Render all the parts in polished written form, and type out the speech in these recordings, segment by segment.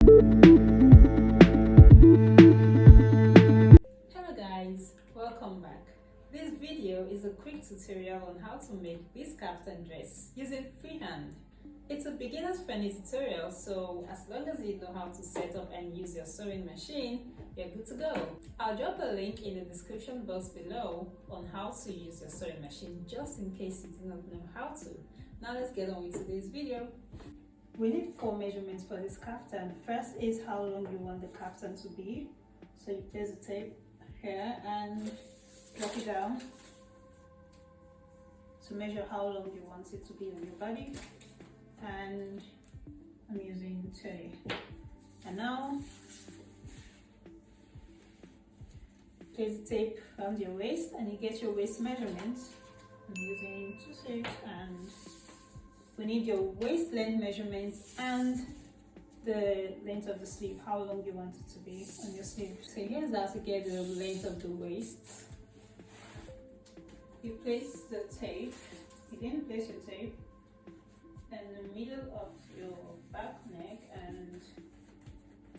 Hello guys, welcome back. This video is a quick tutorial on how to make this kaftan dress using freehand. It's a beginner's friendly tutorial, so as long as you know how to set up and use your sewing machine, you're good to go. I'll drop a link in the description box below on how to use your sewing machine just in case you do not know how to. Now let's get on with today's video. We need 4 measurements for this kaftan. First is how long you want the kaftan to be. So you place the tape here and drop it down to measure how long you want it to be on your body. And I'm using 30. And now place the tape around your waist and you get your waist measurement. I'm using 2/6, and we need your waist length measurements and the length of the sleeve, how long you want it to be on your sleeve. So here's how to get the length of the waist. You place the tape, again place your tape in the middle of your back neck and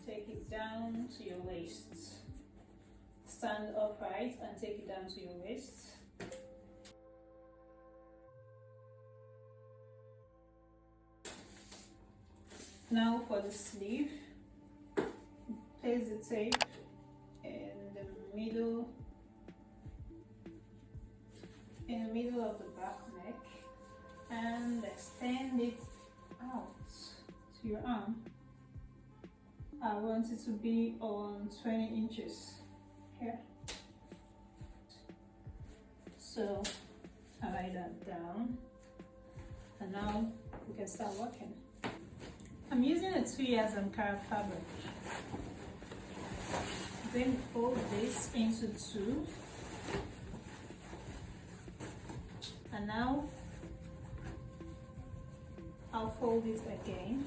take it down to your waist. Stand upright and take it down to your waist. Now for the sleeve, place the tape in the middle of the back neck and extend it out to your arm. I want it to be on 20 inches here. So I write that down, and now we can start working. I'm using a 2 yards Ankara fabric. Then fold this into 2, and now I'll fold it again.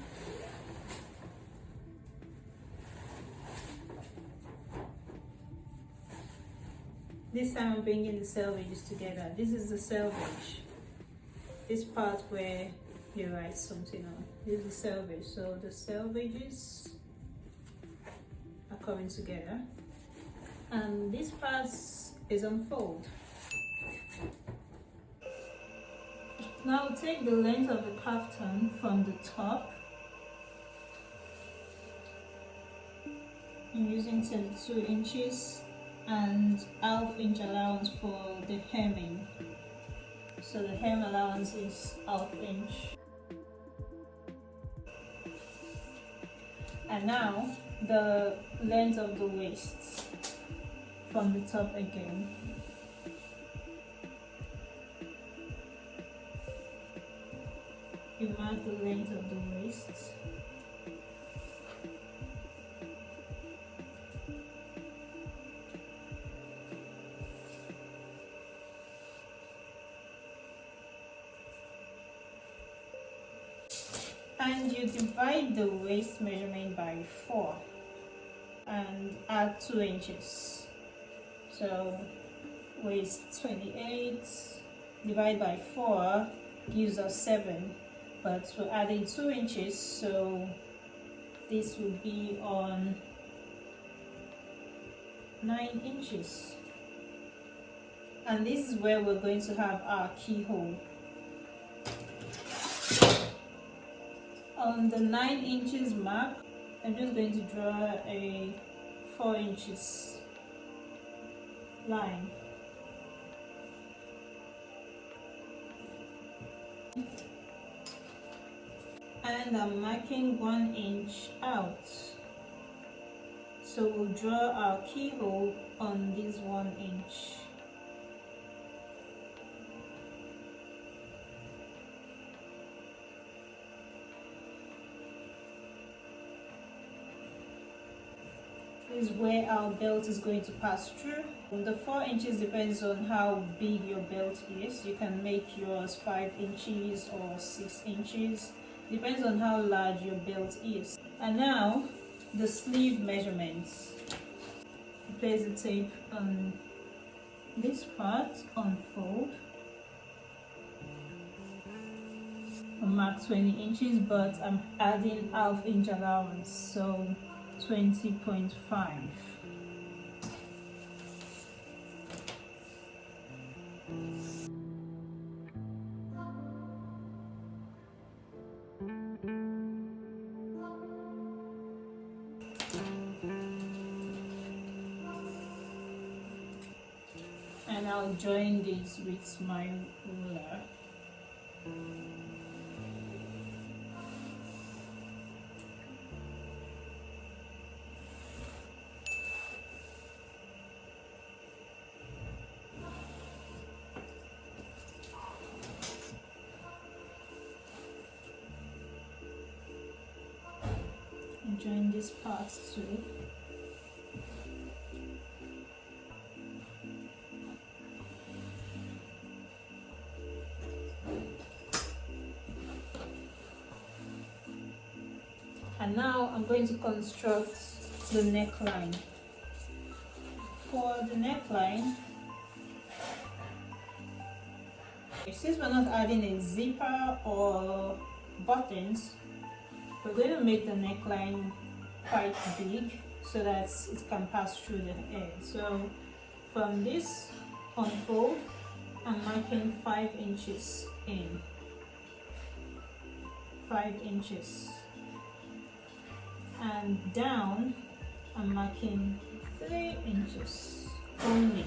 This time I'm bringing the selvages together. This is the selvage. This part where you write something on. This is the selvage. So the selvages are coming together, and this part is unfold. Now take the length of the kaftan from the top. I'm using 32 inches and ½ inch allowance for the hemming. So the hem allowance is ½ inch. And now the length of the waist from the top again. You mark the length of the waist. And you divide the waist measurement by 4 and add 2 inches. So waist 28 divided by 4 gives us 7, but we're adding 2 inches, so this would be on 9 inches. And this is where we're going to have our keyhole. On the 9 inches mark, I'm just going to draw a 4 inches line. And I'm marking 1 inch out. So we'll draw our keyhole on this 1 inch. Is where our belt is going to pass through. The 4 inches depends on how big your belt is. You can make yours 5 inches or 6 inches. Depends on how large your belt is. And now the sleeve measurements. You place the tape on this part, unfold. mark 20 inches, but I'm adding half inch allowance, so 20.5. And I'll join this with my ruler. And join this part too. And now I'm going to construct the neckline. For the neckline, since we're not adding a zipper or buttons, we're going to make the neckline quite big so that it can pass through the hair. So from this unfold, I'm marking 5 inches in. 5 inches. And down, I'm marking 3 inches only.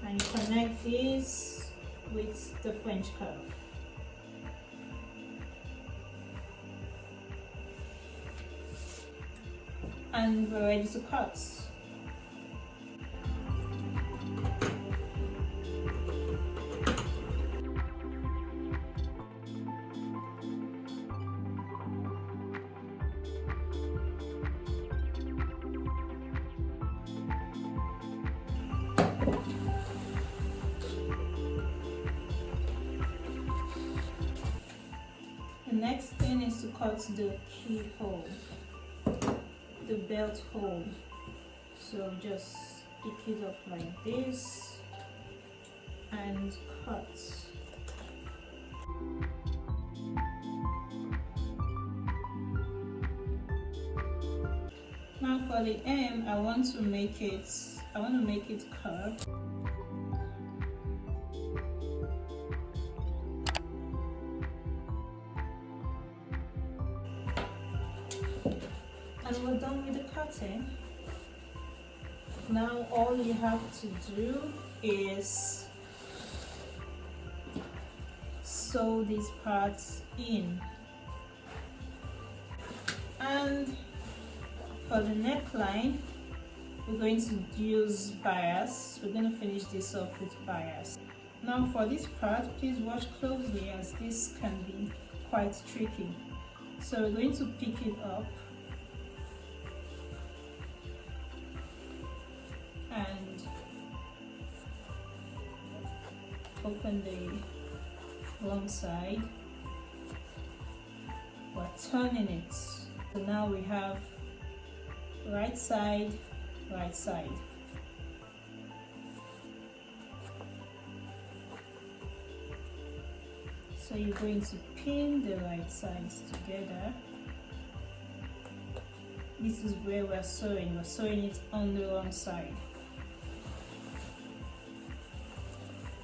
And you connect this with the French curve. And we're ready to cut. The next thing is to cut the keyhole, the belt hole. So just pick it up like this and cut. Now for the M, I want to make it curved. And we're done with the cutting. Now all you have to do is sew these parts in. And for the neckline, we're going to use bias. We're going to finish this off with bias. Now for this part, please watch closely as this can be quite tricky. So we're going to pick it up and open the long side. We're turning it. So now we have right side, right side. So you're going to pin the right sides together. This is where we're sewing it on the wrong side.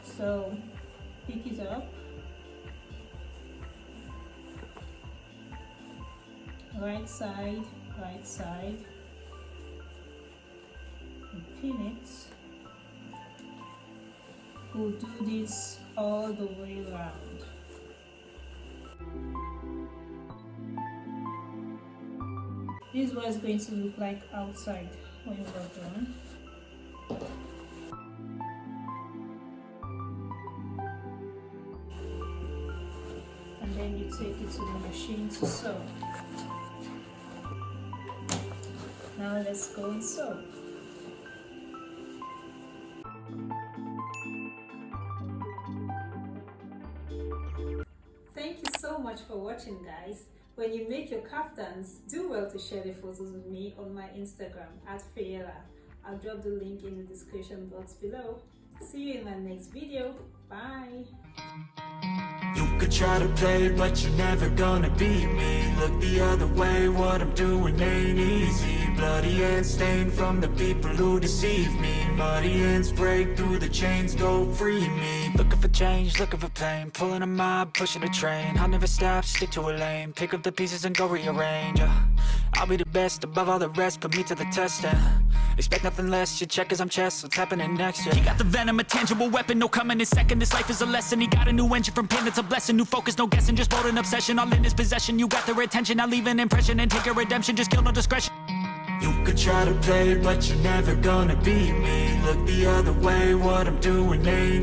So pick it up, right side, and pin it. We'll do this all the way around. This is what it's going to look like outside when we're done. And then you take it to the machine to sew. Now let's go and sew. Thank you so much for watching, guys. When you make your kaftans, do well to share the photos with me on my Instagram @Feyela. I'll drop the link in the description box below. See you in my next video. Bye. You could try to play, but you're never gonna beat me. Look the other way, what I'm doing ain't easy. Bloody hands stained from the people who deceive me. Muddy hands break through the chains, go free me. Looking for change, looking for pain. Pulling a mob, pushing a train. I'll never stop, stick to a lane. Pick up the pieces and go rearrange. I'll be the best above all the rest, put me to the test and expect nothing less. You check as I'm chess, what's happening next? Yeah. He got the venom, a tangible weapon, no coming in second. This life is a lesson. He got a new engine from pain, it's a blessing. New focus, no guessing, just bold and obsession. All in his possession, you got their attention. I'll leave an impression and take your redemption. Just kill no discretion. You could try to play, but you're never gonna beat me. Look the other way, what I'm doing ain't